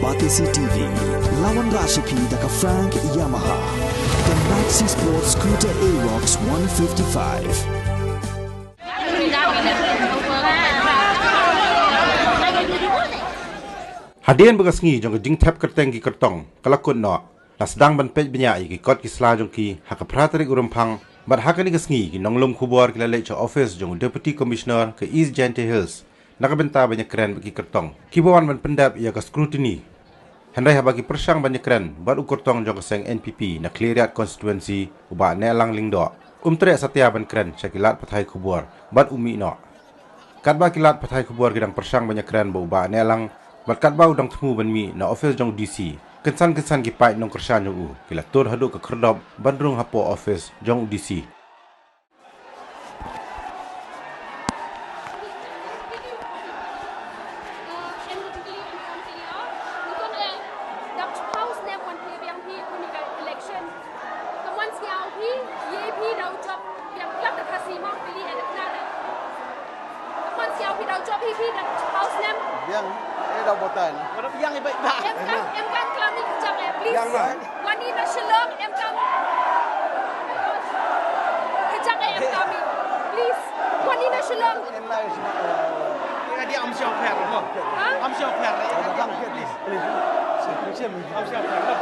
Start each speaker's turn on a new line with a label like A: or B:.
A: Batisi TV, lawan Rashipi daka Frank Yamaha, the Maxi Sports Scooter Aerox 155.
B: Hadian bekas ngi jong jing tap kerteng ki kertong kalakun no las dang ban pej benya ki kot ki sla jong ki hak pratrik urumpang bar hakani gas ngi ki nonglom khubor ki lale cha office jong deputy commissioner ke East Jante Hills nakabenta banyak keren ki kertong kibawan ban pendap ya ka scrutiny handai habaki persang banyak keren bar ukurtong jong seng NPP na cleariat constituency uba Nehlang lingdo tre satya ban keren syakilat Pathai Khubor bar umi no katba kilat Pathai Khubor gidang persang banyak keren uba Nehlang berkat bau dong temu benmi na office jong DC kensan ki pai nong kersan jong u kila tur haduk ke kerdop bandrung hapo office jong DC
C: đâu bộ tền yang ni baik dah em kan kami kejang please wanita shalom em kami kejang em kami please wanita shalom em lai dia am siap per ho am siap per please am siap per